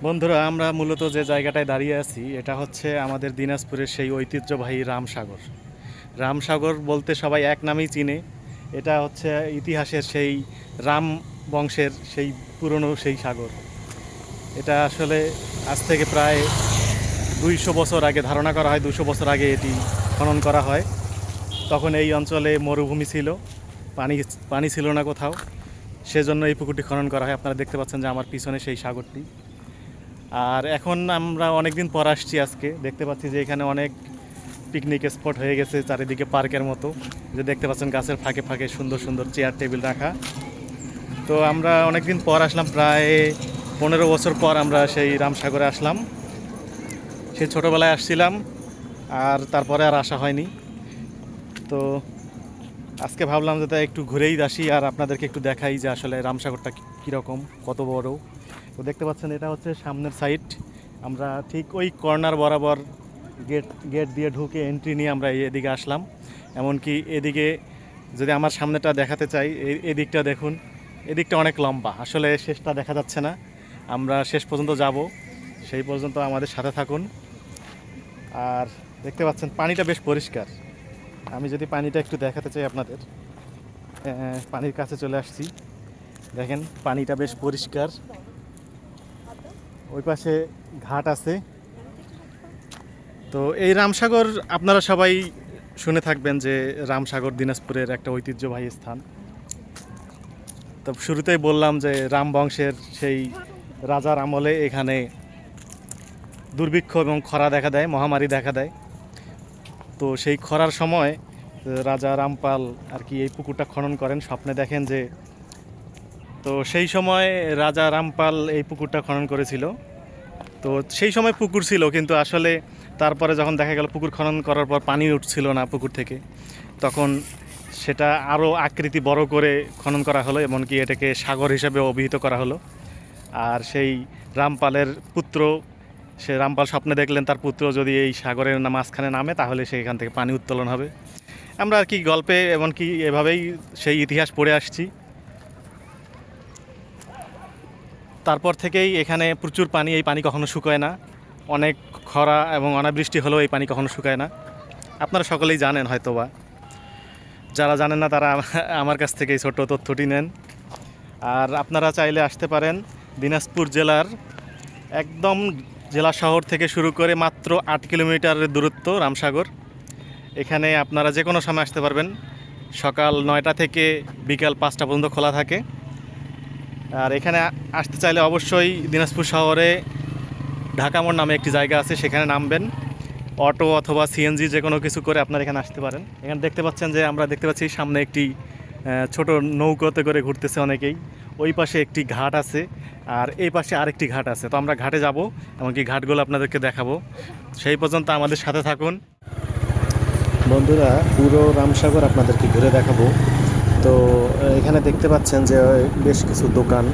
বন্ধুরা, আমরা মূলত যে জায়গাটায় দাঁড়িয়ে আছি এটা হচ্ছে আমাদের দিনাজপুরের সেই ঐতিহ্যবাহী রামসাগর। রামসাগর বলতে সবাই এক নামেই চিনে। এটা হচ্ছে ইতিহাসের সেই রাম বংশের সেই পুরনো সেই সাগর। এটা আসলে আজ থেকে প্রায় 200 বছর আগে ধারণা করা হয়, 200 বছর আগে এটি খনন করা হয়। তখন এই অঞ্চলে মরুভূমি ছিল, পানি পানি ছিল না কোথাও, সেজন্য এই পুকুরটি খনন করা হয়। আপনারা দেখতে পাচ্ছেন যে আমার পিছনে সেই সাগরটি। আর এখন আমরা অনেক দিন পর আসছি, আজকে দেখতে পাচ্ছি যে এখানে অনেক পিকনিক স্পট হয়ে গেছে, চারিদিকে পার্কের মতো। যে দেখতে পাচ্ছেন গাছের ফাঁকে ফাঁকে সুন্দর সুন্দর চেয়ার টেবিল রাখা। তো আমরা অনেক দিন পর আসলাম, প্রায় 15 বছর পর আমরা সেই রামসাগরে আসলাম। সেই ছোটোবেলায় আসছিলাম, আর তারপরে আর আসা হয়নি। তো আজকে ভাবলাম যে তাই একটু ঘুরেই আসি আর আপনাদেরকে একটু দেখাই যে আসলে রামসাগরটা কীরকম, কত বড়। তো দেখতে পাচ্ছেন এটা হচ্ছে সামনের সাইড। আমরা ঠিক ওই কর্নার বরাবর গেট গেট দিয়ে ঢুকে এন্ট্রি নিয়ে আমরা এদিকে আসলাম। এমনকি এদিকে যদি আমার সামনেটা দেখাতে চাই, এদিকটা দেখুন, এদিকটা অনেক লম্বা, আসলে শেষটা দেখা যাচ্ছে না। আমরা শেষ পর্যন্ত যাব, সেই পর্যন্ত আমাদের সাথে থাকুন। আর দেখতে পাচ্ছেন পানিটা বেশ পরিষ্কার। আমি যদি পানিটা একটু দেখাতে চাই আপনাদের, পানির কাছে চলে আসছি। দেখেন পানিটা বেশ পরিষ্কার। ওই পাশে ঘাট আছে। তো এই রামসাগর আপনারা সবাই শুনে থাকবেন যে রামসাগর দিনাজপুরের একটা ঐতিহ্যবাহী স্থান। তো শুরুতেই বললাম যে রাম বংশের সেই রাজার আমলে এখানে দুর্ভিক্ষ এবং খরা দেখা দেয়, মহামারী দেখা দেয়। তো সেই খরার সময় রাজা রামপাল আর কি এই পুকুরটা খনন করেন, স্বপ্নে দেখেন যে, তো সেই সময় রাজা রামপাল এই পুকুরটা খনন করেছিল। তো সেই সময় পুকুর ছিল, কিন্তু আসলে তারপরে যখন দেখা গেল পুকুর খনন করার পর পানি উঠছিল না পুকুর থেকে, তখন সেটা আরও আকৃতি বড় করে খনন করা হলো, এমনকি এটাকে সাগর হিসেবে অভিহিত করা হলো। আর সেই রামপালের পুত্র, সে রামপাল স্বপ্নে দেখলেন তার পুত্র যদি এই সাগরের মাঝখানে নামে তাহলে সেখান থেকে পানি উত্তোলন হবে। আমরা আর কি গল্পে এমনকি এভাবেই সেই ইতিহাস পড়ে আসছি। তারপর থেকেই এখানে প্রচুর পানি, এই পানি কখনো শুকায় না। অনেক খরা এবং অনাবৃষ্টি হলেও এই পানি কখনো শুকায় না। আপনারা সকলেই জানেন হয়তোবা, যারা জানেন না তারা আমার কাছ থেকে এই ছোট্ট তথ্যটি নেন। আর আপনারা চাইলে আসতে পারেন দিনাজপুর জেলার একদম জেলা শহর থেকে শুরু করে মাত্র 8 কিলোমিটারের দূরত্ব রামসাগর। এখানে আপনারা যে কোনো সময় আসতে পারবেন। সকাল 9টা থেকে বিকাল 5টা পর্যন্ত খোলা থাকে। আর এখানে আসতে চাইলে অবশ্যই দিনাজপুর শহরে ঢাকা মোড় নামে একটি জায়গা আছে, সেখানে নামবেন। অটো অথবা সিএনজি যে কোনো কিছু করে আপনারা এখানে আসতে পারেন। এখানে দেখতে পাচ্ছেন যে আমরা দেখতে পাচ্ছি সামনে একটি ছোট নৌকোতে করে ঘুরতেছে অনেকেই। ওই পাশে একটি ঘাট আছে, আর এই পাশে আরেকটি ঘাট আছে। তো আমরা ঘাটে যাব, এমনকি ঘাটগুলো আপনাদেরকে দেখাবো। সেই পর্যন্ত আমাদের সাথে থাকুন। বন্ধুরা, পুরো রামসাগর আপনাদেরকে ঘুরে দেখাবো। তো এখানে দেখতে পাচ্ছেন যে বেশ কিছু দোকান,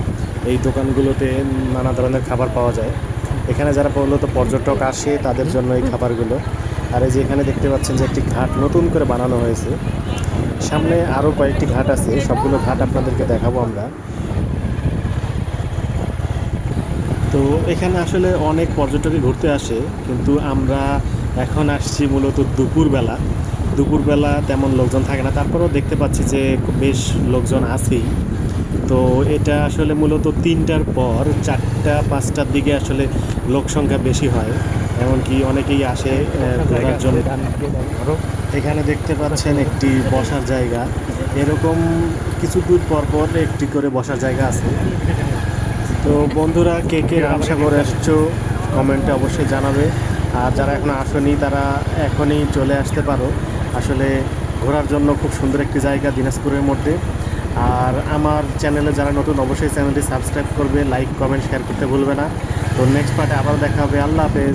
এই দোকানগুলোতে নানা ধরনের খাবার পাওয়া যায়। এখানে যারা মূলত পর্যটক আসে তাদের জন্য এই খাবারগুলো। আর এই যে এখানে দেখতে পাচ্ছেন যে একটি ঘাট নতুন করে বানানো হয়েছে। সামনে আরও কয়েকটি ঘাট আছে, সবগুলো ঘাট আপনাদেরকে দেখাবো আমরা। তো এখানে আসলে অনেক পর্যটকই ঘুরতে আসে, কিন্তু আমরা এখন আসছি মূলত দুপুরবেলা। দুপুরবেলা তেমন লোকজন থাকে না, তারপরেও দেখতে পাচ্ছি যে বেশ লোকজন আছেই। তো এটা আসলে মূলত 3টার পর 4টা 5টার দিকে আসলে লোক সংখ্যা বেশি হয়, এমনকি অনেকেই আসে ঘোরার জন্য। এখানে দেখতে পাচ্ছেন একটি বসার জায়গা, এরকম কিছু দূর পর পর একটি করে বসার জায়গা আছে। তো বন্ধুরা, কে কে রামসাগরে আসছো কমেন্টে অবশ্যই জানাবে। আর যারা এখনো আসেনি তারা এখনই চলে আসতে পারো। আসলে ঘোরার জন্য খুব সুন্দর একটি জায়গা দিনাজপুরের মধ্যে। আর আমার চ্যানেলে যারা নতুন অবশ্যই চ্যানেলটি সাবস্ক্রাইব করবে, লাইক কমেন্ট শেয়ার করতে ভুলবে না। তো নেক্সট পার্টে আবার দেখা হবে। আল্লাহ হাফেজ।